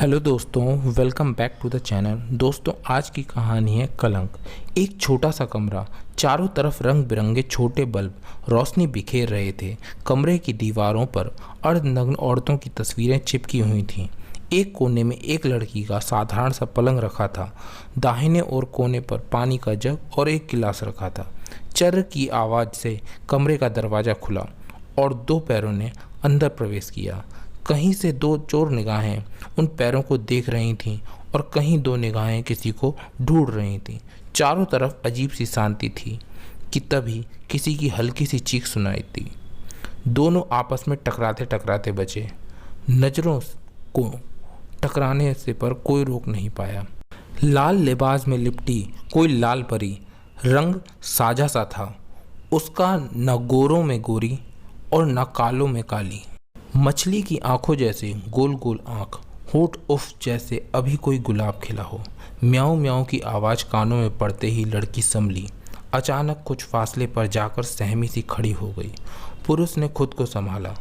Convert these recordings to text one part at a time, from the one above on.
Hello दोस्तों, welcome back to the channel. दोस्तों, आज की कहानी है कलंक। एक छोटा सा कमरा, चारों तरफ रंग बिरंगे छोटे बल्ब रोशनी बिखेर रहे थे। कमरे की दीवारों पर अर्धनग्न औरतों की तस्वीरें चिपकी हुई थीं। एक कोने में एक लड़की का साधारण सा पलंग रखा था। दाहिने ओर कोने पर पानी का जग और एक गिलास रखा था। चर्र की आवाज़ से कमरे का दरवाज़ा खुला और दो पैरों ने अंदर प्रवेश किया। कहीं से दो चोर निगाहें उन पैरों को देख रही थीं और कहीं दो निगाहें किसी को ढूंढ रही थीं। चारों तरफ अजीब सी शांति थी कि तभी किसी की हल्की सी चीख सुनाई दी। दोनों आपस में टकराते टकराते बचे। नज़रों को टकराने से पर कोई रोक नहीं पाया। लाल लिबास में लिपटी कोई लाल परी, रंग साजा सा था उसका, न गोरों में गोरी और न कालों में काली। मछली की आंखों जैसे गोल गोल आंख, होठ उफ जैसे अभी कोई गुलाब खिला हो। म्याऊं म्याऊं की आवाज़ कानों में पड़ते ही लड़की संभली। अचानक कुछ फासले पर जाकर सहमी सी खड़ी हो गई। पुरुष ने खुद को संभाला।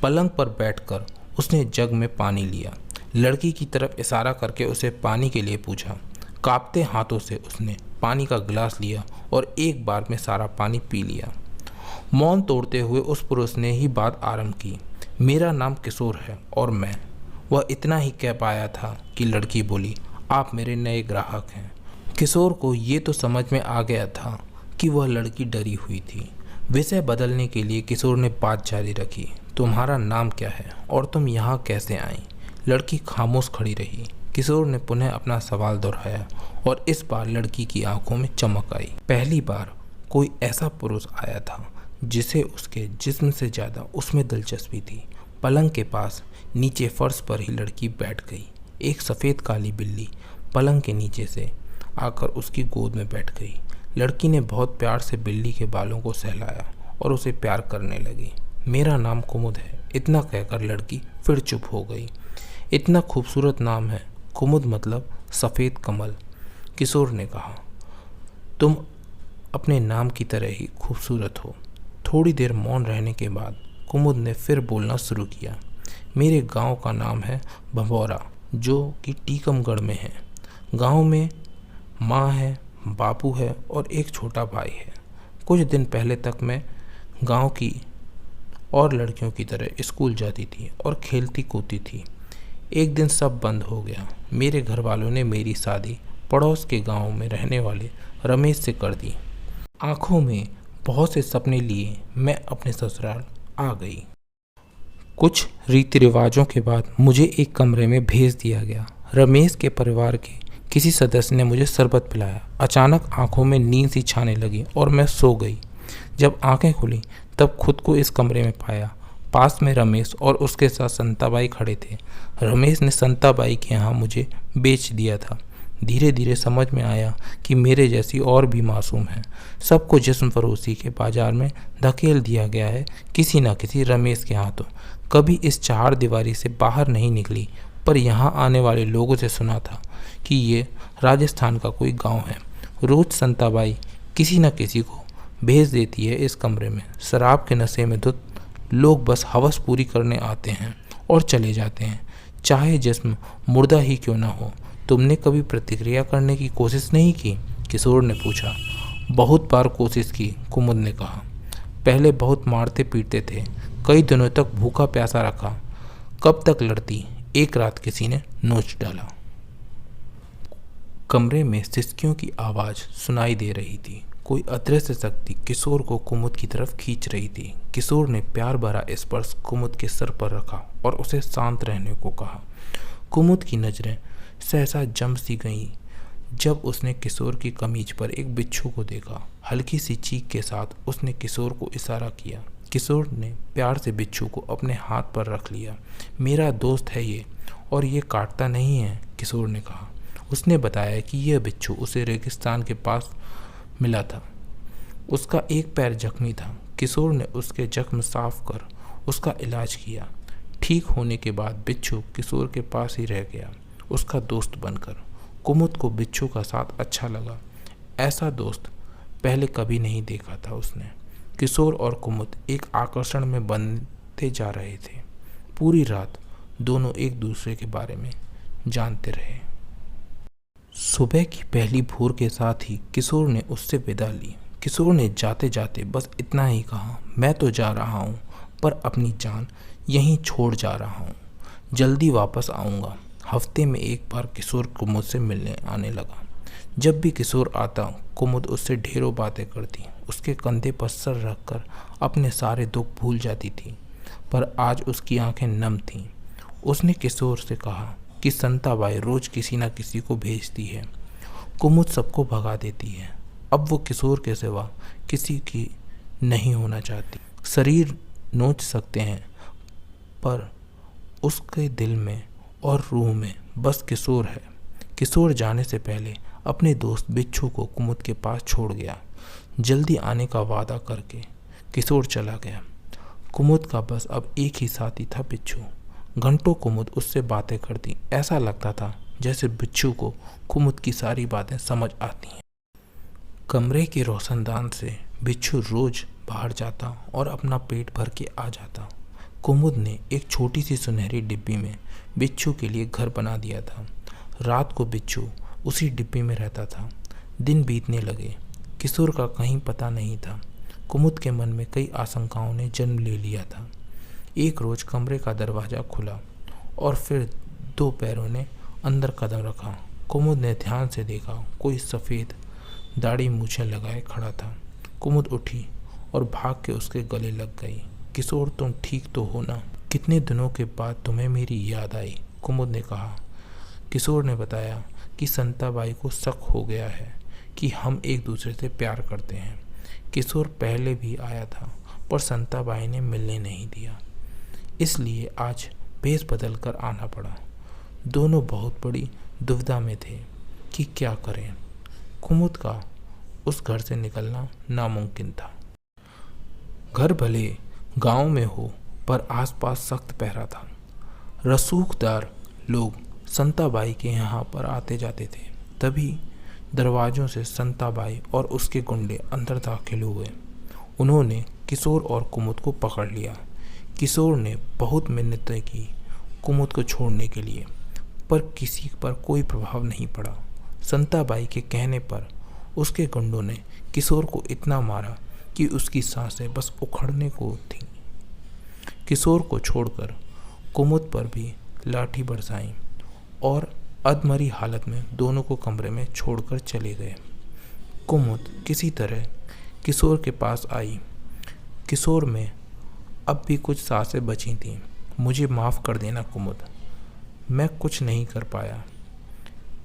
पलंग पर बैठकर उसने जग में पानी लिया। लड़की की तरफ इशारा करके उसे पानी के लिए पूछा। कांपते हाथों से उसने पानी का गिलास लिया और एक बार में सारा पानी पी लिया। मौन तोड़ते हुए उस पुरुष ने ही बात आरंभ की। मेरा नाम किशोर है और मैं। वह इतना ही कह पाया था कि लड़की बोली, आप मेरे नए ग्राहक हैं। किशोर को ये तो समझ में आ गया था कि वह लड़की डरी हुई थी। विषय बदलने के लिए किशोर ने बात जारी रखी। तुम्हारा नाम क्या है और तुम यहाँ कैसे आई? लड़की खामोश खड़ी रही। किशोर ने पुनः अपना सवाल दोहराया और इस बार लड़की की आंखों में चमक आई। पहली बार कोई ऐसा पुरुष आया था जिसे उसके जिस्म से ज़्यादा उसमें दिलचस्पी थी। पलंग के पास नीचे फर्श पर ही लड़की बैठ गई। एक सफ़ेद काली बिल्ली पलंग के नीचे से आकर उसकी गोद में बैठ गई। लड़की ने बहुत प्यार से बिल्ली के बालों को सहलाया और उसे प्यार करने लगी। मेरा नाम कुमुद है, इतना कहकर लड़की फिर चुप हो गई। इतना खूबसूरत नाम है, कुमुद मतलब सफ़ेद कमल। किशोर ने कहा, तुम अपने नाम की तरह ही खूबसूरत हो। थोड़ी देर मौन रहने के बाद कुमुद ने फिर बोलना शुरू किया। मेरे गांव का नाम है भभौरा, जो कि टीकमगढ़ में है। गांव में माँ है, बापू है और एक छोटा भाई है। कुछ दिन पहले तक मैं गांव की और लड़कियों की तरह स्कूल जाती थी और खेलती कूदती थी। एक दिन सब बंद हो गया। मेरे घर वालों ने मेरी शादी पड़ोस के गांव में रहने वाले रमेश से कर दी। आँखों में बहुत से सपने लिए मैं अपने ससुराल आ गई। कुछ रीति रिवाजों के बाद मुझे एक कमरे में भेज दिया गया। रमेश के परिवार के किसी सदस्य ने मुझे शरबत पिलाया। अचानक आंखों में नींद सी छाने लगी और मैं सो गई। जब आंखें खुली तब खुद को इस कमरे में पाया। पास में रमेश और उसके साथ संताबाई खड़े थे। रमेश ने संताबाई के यहाँ मुझे बेच दिया था। धीरे धीरे समझ में आया कि मेरे जैसी और भी मासूम हैं। सबको जिस्म फरोशी के बाजार में धकेल दिया गया है, किसी न किसी रमेश के हाथों। कभी इस चार दीवारी से बाहर नहीं निकली, पर यहाँ आने वाले लोगों से सुना था कि ये राजस्थान का कोई गांव है। रोज संताबाई किसी न किसी को भेज देती है इस कमरे में। शराब के नशे में धुत लोग बस हवस पूरी करने आते हैं और चले जाते हैं, चाहे जिस्म मुर्दा ही क्यों ना हो। तुमने कभी प्रतिक्रिया करने की कोशिश नहीं की? किशोर ने पूछा। बहुत बार कोशिश की, कुमुद ने कहा। पहले बहुत मारते पीटते थे, कई दिनों तक भूखा प्यासा रखा। कब तक लड़ती? एक रात किसी ने नोच डाला। कमरे में सिसकियों की आवाज़ सुनाई दे रही थी। कोई अदृश्य शक्ति किशोर को कुमुद की तरफ खींच रही थी। किशोर ने प्यार भरा स्पर्श कुमुद के सर पर रखा और उसे शांत रहने को कहा। कुमुद की नज़रें सहसा जम सी गईं जब उसने किशोर की कमीज पर एक बिच्छू को देखा। हल्की सी चीख के साथ उसने किशोर को इशारा किया। किशोर ने प्यार से बिच्छू को अपने हाथ पर रख लिया। मेरा दोस्त है ये और ये काटता नहीं है, किशोर ने कहा। उसने बताया कि यह बिच्छू उसे रेगिस्तान के पास मिला था। उसका एक पैर जख्मी था। किशोर ने उसके जख्म साफ कर उसका इलाज किया। ठीक होने के बाद बिच्छू किशोर के पास ही रह गया, उसका दोस्त बनकर। कुमुद को बिच्छू का साथ अच्छा लगा। ऐसा दोस्त पहले कभी नहीं देखा था उसने। किशोर और कुमुद एक आकर्षण में बनते जा रहे थे। पूरी रात दोनों एक दूसरे के बारे में जानते रहे। सुबह की पहली भोर के साथ ही किशोर ने उससे विदा ली। किशोर ने जाते जाते बस इतना ही कहा, मैं तो जा रहा हूँ, पर अपनी जान यहीं छोड़ जा रहा हूँ। जल्दी वापस आऊँगा। हफ्ते में एक बार किशोर कुमुद से मिलने आने लगा। जब भी किशोर आता, कुमुद उससे ढेरों बातें करती, उसके कंधे पर सर रखकर अपने सारे दुख भूल जाती थी। पर आज उसकी आंखें नम थीं। उसने किशोर से कहा कि संताबाई रोज किसी न किसी को भेजती है, कुमुद सबको भगा देती है। अब वो किशोर के सिवा किसी की नहीं होना चाहती। शरीर नोच सकते हैं, पर उसके दिल में और रूह में बस किशोर है। किशोर जाने से पहले अपने दोस्त बिच्छू को कुमुद के पास छोड़ गया। जल्दी आने का वादा करके किशोर चला गया। कुमुद का बस अब एक ही साथी था, बिच्छू। घंटों कुमुद उससे बातें करती। ऐसा लगता था जैसे बिच्छू को कुमुद की सारी बातें समझ आती हैं। कमरे के रोशनदान से बिच्छू रोज बाहर जाता और अपना पेट भर के आ जाता। कुमुद ने एक छोटी सी सुनहरी डिब्बी में बिच्छू के लिए घर बना दिया था। रात को बिच्छू उसी डिब्बी में रहता था। दिन बीतने लगे। किशोर का कहीं पता नहीं था। कुमुद के मन में कई आशंकाओं ने जन्म ले लिया था। एक रोज़ कमरे का दरवाज़ा खुला और फिर दो पैरों ने अंदर कदम रखा। कुमुद ने ध्यान से देखा, कोई सफ़ेद दाढ़ी मूछें लगाए खड़ा था। कुमुद उठी और भाग के उसके गले लग गई। किशोर, तुम ठीक तो हो ना? कितने दिनों के बाद तुम्हें मेरी याद आई, कुमुद ने कहा। किशोर ने बताया कि संताबाई को शक हो गया है कि हम एक दूसरे से प्यार करते हैं। किशोर पहले भी आया था, पर संताबाई ने मिलने नहीं दिया, इसलिए आज भेष बदल कर आना पड़ा। दोनों बहुत बड़ी दुविधा में थे कि क्या करें। कुमुद का उस घर से निकलना नामुमकिन था। घर भले गांव में हो, पर आसपास सख्त पहरा था। रसूखदार लोग संताबाई के यहाँ पर आते जाते थे। तभी दरवाज़ों से संताबाई और उसके गुंडे अंदर दाखिल हुए। उन्होंने किशोर और कुमुद को पकड़ लिया। किशोर ने बहुत मिन्नतें की कुमुद को छोड़ने के लिए, पर किसी पर कोई प्रभाव नहीं पड़ा। संताबाई के कहने पर उसके गुंडों ने किशोर को इतना मारा कि उसकी सांसें बस उखड़ने को थीं। किशोर को छोड़कर कुमुद पर भी लाठी बरसाई और अधमरी हालत में दोनों को कमरे में छोड़कर चले गए। कुमुद किसी तरह किशोर के पास आई। किशोर में अब भी कुछ सांसें बची थीं। मुझे माफ़ कर देना कुमुद, मैं कुछ नहीं कर पाया।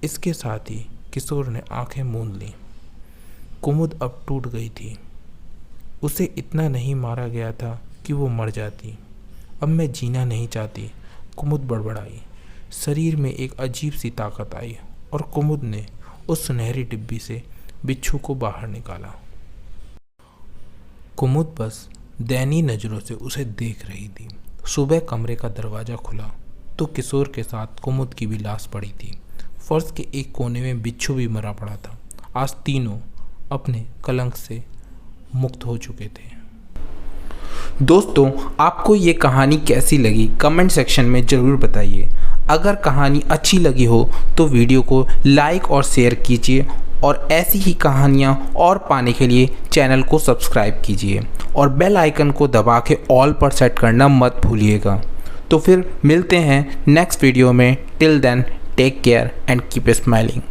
इसके साथ ही किशोर ने आंखें मूंद लीं। कुमुद अब टूट गई थी। उसे इतना नहीं मारा गया था कि वो मर जाती। अब मैं जीना नहीं चाहती, कुमुद बड़बड़ाई। शरीर में एक अजीब सी ताकत आई और कुमुद ने उस सुनहरी डिब्बी से बिच्छू को बाहर निकाला। कुमुद बस दयनीय नज़रों से उसे देख रही थी। सुबह कमरे का दरवाज़ा खुला तो किशोर के साथ कुमुद की भी लाश पड़ी थी। फर्श के एक कोने में बिच्छू भी मरा पड़ा था। आज तीनों अपने कलंक से मुक्त हो चुके थे। दोस्तों, आपको ये कहानी कैसी लगी कमेंट सेक्शन में ज़रूर बताइए। अगर कहानी अच्छी लगी हो तो वीडियो को लाइक और शेयर कीजिए और ऐसी ही कहानियाँ और पाने के लिए चैनल को सब्सक्राइब कीजिए और बेल आइकन को दबा के ऑल पर सेट करना मत भूलिएगा। तो फिर मिलते हैं नेक्स्ट वीडियो में। Till then take care and keep smiling.